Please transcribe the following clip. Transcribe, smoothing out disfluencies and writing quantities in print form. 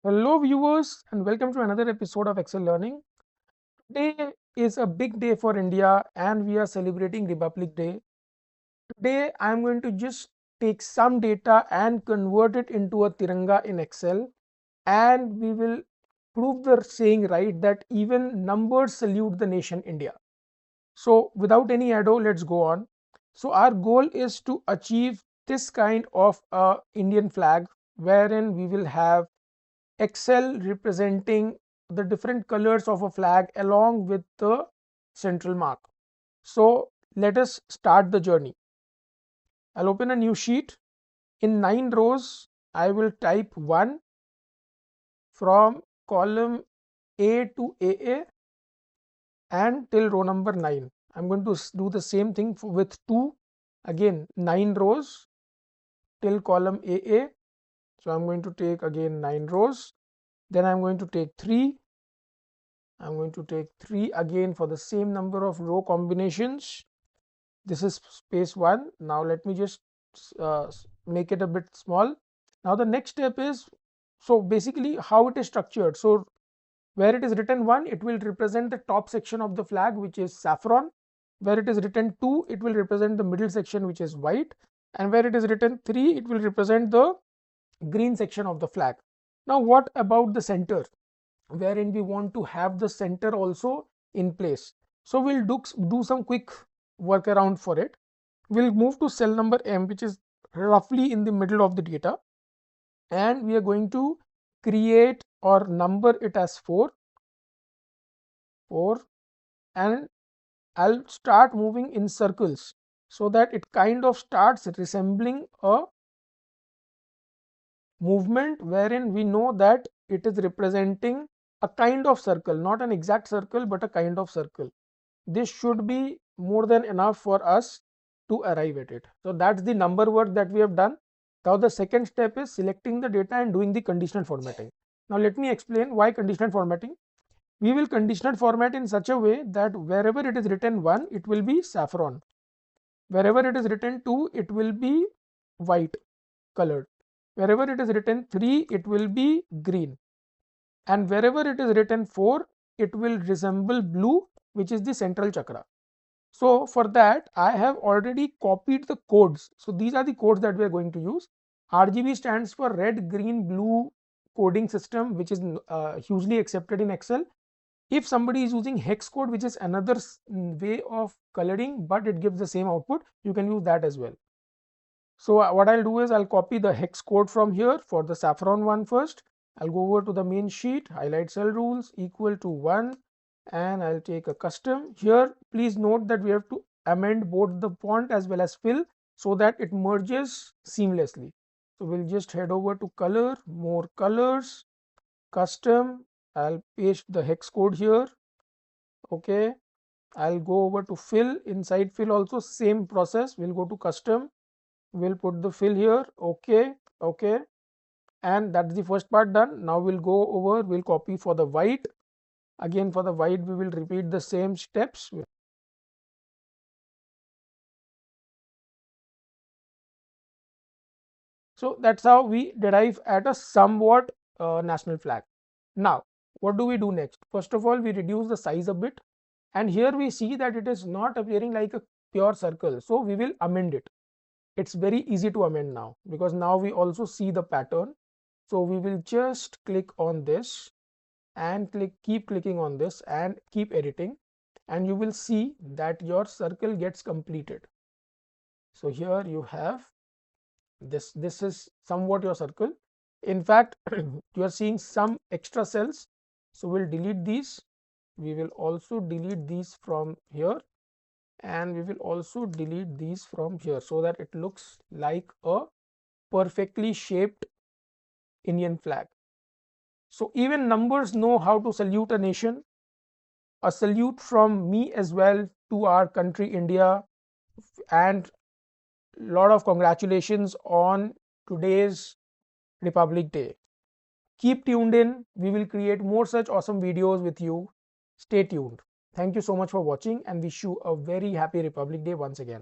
Hello, viewers, and welcome to another episode of Excel Learning. Today is a big day for India, and we are celebrating Republic Day. Today, I am going to just take some data and convert it into a Tiranga in Excel, and we will prove the saying right that even numbers salute the nation India. So, without any ado, let's go on. So, our goal is to achieve this kind of a Indian flag, wherein we will have Excel representing the different colors of a flag along with the central mark. So let us start the journey. I'll open a new sheet. In 9 rows, I will type 1 from column A to AA and till row number 9. I'm going to do the same thing with 2. Again, 9 rows till column AA. So I'm going to take again 9 rows. Then I'm going to take 3. I'm going to take 3 again for the same number of row combinations. This is space 1. Now let me just make it a bit small. Now the next step is, so basically how it is structured. So where it is written 1, it will represent the top section of the flag, which is saffron. Where it is written 2, it will represent the middle section, which is white. And where it is written 3, it will represent the green section of the flag. Now what about the center, wherein we want to have the center also in place? So we'll do some quick workaround for it. We'll move to cell number M, which is roughly in the middle of the data, and we are going to create or number it as 4, and I'll start moving in circles so that it kind of starts resembling a movement wherein we know that it is representing a kind of circle, not an exact circle, but a kind of circle. This should be more than enough for us to arrive at it. So that's the number work that we have done. Now the second step is selecting the data and doing the conditional formatting. Now let me explain why conditional formatting. We will conditional format in such a way that wherever it is written 1, it will be saffron. Wherever it is written 2, it will be white colored. Wherever it is written 3, it will be green. And wherever it is written 4, it will resemble blue, which is the central chakra. So for that, I have already copied the codes. So these are the codes that we are going to use. RGB stands for red, green, blue coding system, which is hugely accepted in Excel. If somebody is using hex code, which is another way of coloring, but it gives the same output, you can use that as well. So what I'll do is I'll copy the hex code from here for the saffron one first. I'll go over to the main sheet, highlight cell rules equal to 1, and I'll take a custom. Here please note that we have to amend both the font as well as fill so that it merges seamlessly. So we'll just head over to color, more colors, custom. I'll paste the hex code here. Okay, I'll go over to fill. Inside fill also same process. We'll go to custom, we'll put the fill here. Okay, okay, and that's the first part done. Now we'll go over, we'll copy for the white. Again for the white we will repeat the same steps. So that's how we derive at a somewhat national flag. Now what do we do next? First of all, we reduce the size a bit, and here we see that it is not appearing like a pure circle, so we will amend it. It's very easy to amend now because now we also see the pattern. So we will just click on this and keep clicking on this and keep editing, and you will see that your circle gets completed. So here you have this is somewhat your circle. In fact, you are seeing some extra cells, so we'll delete these. We will also delete these from here, and we will also delete these from here so that it looks like a perfectly shaped Indian flag. So even numbers know how to salute a nation. A salute from me as well to our country India, and lot of congratulations on today's Republic Day. Keep tuned in. We will create more such awesome videos with you. Stay tuned. Thank you so much for watching and wish you a very happy Republic Day once again.